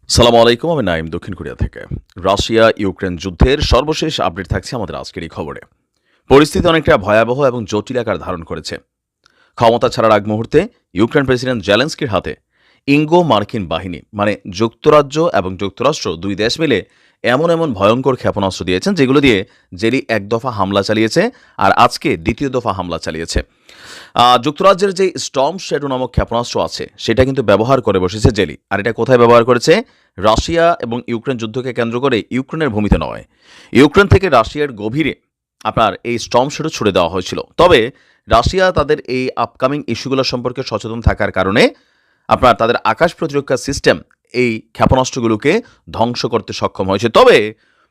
সালামু আলাইকুম, আমি নাইম দক্ষিণ কোরিয়া থেকে। রাশিয়া ইউক্রেন যুদ্ধের সর্বশেষ আপডেট থাকছে আমাদের আজকের এই খবরে। পরিস্থিতি অনেকটা ভয়াবহ এবং জটিল আকার ধারণ করেছে। ক্ষমতা ছাড়ার আগ মুহূর্তে ইউক্রেন প্রেসিডেন্ট জেলেন্সকির হাতে ইঙ্গো মার্কিন বাহিনী মানে যুক্তরাজ্য এবং যুক্তরাষ্ট্র দুই দেশ মিলে এমন এমন ভয়ঙ্কর ক্ষেপণাস্ত্র দিয়েছেন যেগুলো দিয়ে জেরি এক দফা হামলা চালিয়েছে আর আজকে দ্বিতীয় দফা হামলা চালিয়েছে। যুক্তরাজ্যের যে স্টর্ম শ্যাডো নামক ক্ষেপণাস্ত্র আছে সেটা কিন্তু ব্যবহার করে বসেছে জেলি। আর এটা কোথায় ব্যবহার করেছে? রাশিয়া এবং ইউক্রেন যুদ্ধকে কেন্দ্র করে ইউক্রেনের ভূমিতে নয়, ইউক্রেন থেকে রাশিয়ার গভীরে আপনার এই স্টর্ম শ্যাডো ছুড়ে দেওয়া হয়েছিল। তবে রাশিয়া তাদের এই আপকামিং ইস্যুগুলো সম্পর্কে সচেতন থাকার কারণে আপনার তাদের আকাশ প্রতিরক্ষা সিস্টেম এই ক্ষেপণাস্ত্রগুলোকে ধ্বংস করতে সক্ষম হয়েছে। তবে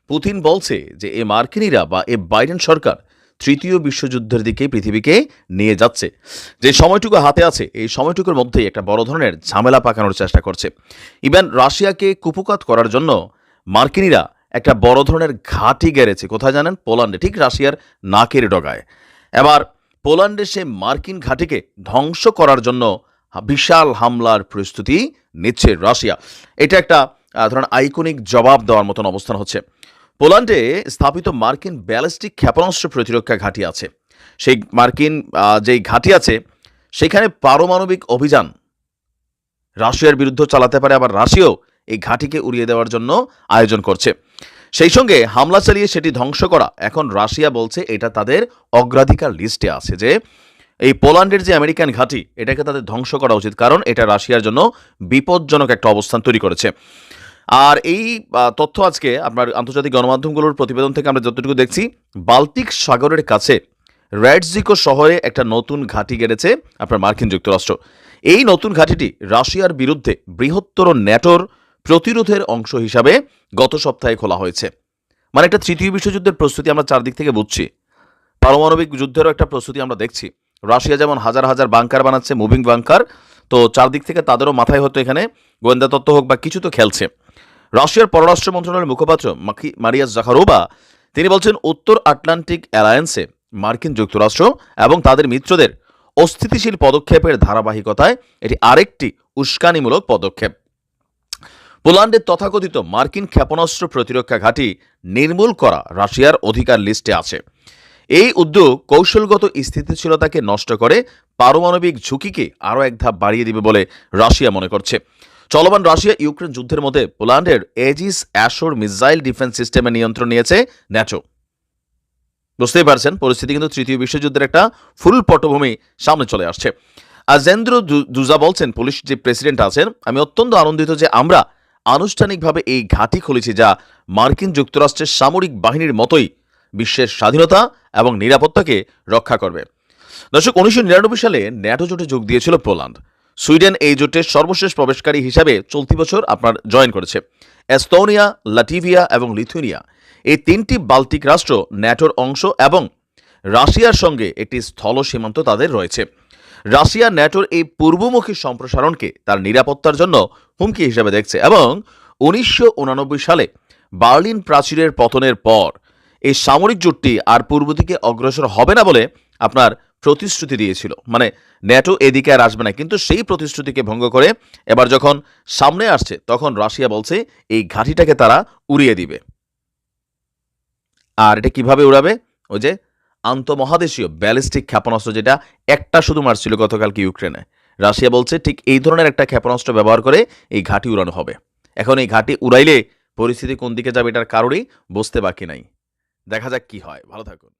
পুতিন বলছে যে এই মার্কিনীরা বা এই বাইডেন সরকার তৃতীয় বিশ্বযুদ্ধের দিকে পৃথিবীকে নিয়ে যাচ্ছে। যে সময়টুকু হাতে আছে এই সময়টুকুর মধ্যেই একটা বড় ধরনের ঝামেলা পাকানোর চেষ্টা করছে। ইভেন রাশিয়াকে কুপকাত করার জন্য মার্কিনীরা একটা বড় ধরনের ঘাঁটি গেড়েছে। কোথায় জানেন? পোল্যান্ডে, ঠিক রাশিয়ার নাকের ডগায়। এবার পোল্যান্ডে সে মার্কিন ঘাঁটিকে ধ্বংস করার জন্য বিশাল হামলার প্রস্তুতি নিচ্ছে রাশিয়া। এটা একটা ধরুন আইকনিক জবাব দেওয়ার মতন অবস্থান হচ্ছে। পোল্যান্ডে স্থাপিত মার্কিন ব্যালিস্টিক ক্ষেপণাস্ত্র প্রতিরক্ষা ঘাঁটি আছে। সেই মার্কিন যেই ঘাঁটি আছে সেখানে পারমাণবিক অভিযান রাশিয়ার বিরুদ্ধে চালাতে পারে, আবার রাশিয়াও এই ঘাঁটিকে উড়িয়ে দেওয়ার জন্য আয়োজন করছে। সেই সঙ্গে হামলা চালিয়ে সেটি ধ্বংস করা এখন রাশিয়া বলছে এটা তাদের অগ্রাধিকার লিস্টে আছে, যে এই পোল্যান্ডের যে আমেরিকান ঘাঁটি এটাকে তাদের ধ্বংস করা উচিত, কারণ এটা রাশিয়ার জন্য বিপজ্জনক একটা অবস্থান তৈরি করেছে। আর এই তথ্য আজকে আপনার আন্তর্জাতিক গণমাধ্যমগুলোর প্রতিবেদন থেকে আমরা যতটুকু দেখছি, বাল্টিক সাগরের কাছে র্যাডজিকো শহরে একটা নতুন ঘাঁটি গেড়েছে আপনার মার্কিন যুক্তরাষ্ট্র। এই নতুন ঘাঁটিটি রাশিয়ার বিরুদ্ধে বৃহত্তর ন্যাটোর প্রতিরোধের অংশ হিসাবে গত সপ্তাহে খোলা হয়েছে। মানে একটা তৃতীয় বিশ্বযুদ্ধের প্রস্তুতি আমরা চারদিক থেকে বুঝছি, পারমাণবিক যুদ্ধেরও একটা প্রস্তুতি আমরা দেখছি। রাশিয়া যেমন হাজার হাজার বাংকার বানাচ্ছে, মুভিং বাংকার, তো চারদিক থেকে তাদেরও মাথায় হতো এখানে গোয়েন্দা তত্ত্ব হোক বা কিছু তো খেলছে। রাশিয়ার পররাষ্ট্র মন্ত্রণালয়ের মুখপাত্র মারিয়া জাখারোভা তিনি বলছেন, উত্তর আটলান্টিক অ্যালায়েন্সে মার্কিন যুক্তরাষ্ট্র এবং তাদের মিত্রদের অস্থিতিশীল পদক্ষেপের ধারাবাহিকতায় এটি আরেকটি উস্কানিমূলক পদক্ষেপ। পোল্যান্ডের তথাকথিত মার্কিন ক্ষেপণাস্ত্র প্রতিরক্ষা ঘাঁটি নির্মূল করা রাশিয়ার অধিকার লিস্টে আছে। এই উদ্যোগ কৌশলগত স্থিতিশীলতাকে নষ্ট করে পারমাণবিক ঝুঁকিকে আরও এক ধাপ বাড়িয়ে দিবে বলে রাশিয়া মনে করছে। চলমান রাশিয়া ইউক্রেন যুদ্ধের মধ্যে পোল্যান্ডের এজিস অ্যাশোর মিসাইল ডিফেন্স সিস্টেমের নিয়ন্ত্রণ নিয়েছে ন্যাটো। বুঝতেই পারছেন পরিস্থিতি কিন্তু তৃতীয় বিশ্বযুদ্ধের একটা ফুল পটভূমি সামনে চলে আসছে। আজেন্দ্র দুজা বলছেন, পুলিশ যে প্রেসিডেন্ট আছেন, আমি অত্যন্ত আনন্দিত যে আমরা আনুষ্ঠানিকভাবে এই ঘাঁটি খুলেছি যা মার্কিন যুক্তরাষ্ট্রের সামরিক বাহিনীর মতোই বিশ্বের স্বাধীনতা এবং নিরাপত্তাকে রক্ষা করবে। দর্শক, 1999 সালে ন্যাটো জোটে যোগ দিয়েছিল পোল্যান্ড। সুইডেন এই জোটের সর্বশেষ প্রবেশকারী হিসাবে চলতি বছর আপনার জয়েন করেছে। এস্তোনিয়া, লাটভিয়া এবং লিথুয়ানিয়া এই তিনটি বাল্টিক রাষ্ট্র ন্যাটোর অংশ এবং রাশিয়ার সঙ্গে একটি স্থল সীমান্ত তাদের রয়েছে। রাশিয়া ন্যাটোর এই পূর্বমুখী সম্প্রসারণকে তার নিরাপত্তার জন্য হুমকি হিসেবে দেখছে এবং 1989 সালে বার্লিন প্রাচীরের পতনের পর এই সামরিক জোটটি আর পূর্ব দিকে অগ্রসর হবে না বলে আপনার প্রতিশ্রুতি দিয়েছিল। মানে ন্যাটো এদিকে আর আসবে না, কিন্তু সেই প্রতিশ্রুতিকে ভঙ্গ করে এবার যখন সামনে আসছে তখন রাশিয়া বলছে এই ঘাঁটিটাকে তারা উড়িয়ে দিবে। আর এটা কিভাবে উড়াবে? ওই যে আন্তঃমহাদেশীয় ব্যালিস্টিক ক্ষেপণাস্ত্র, যেটা একটা শুধু মারছিল গতকালকে ইউক্রেনে, রাশিয়া বলছে ঠিক এই ধরনের একটা ক্ষেপণাস্ত্র ব্যবহার করে এই ঘাঁটি উড়ানো হবে। এখন এই ঘাঁটি উড়াইলে পরিস্থিতি কোন দিকে যাবে এটার কারোরই বুঝতে বাকি নাই। দেখা যাক কি হয়। ভালো থাকুন।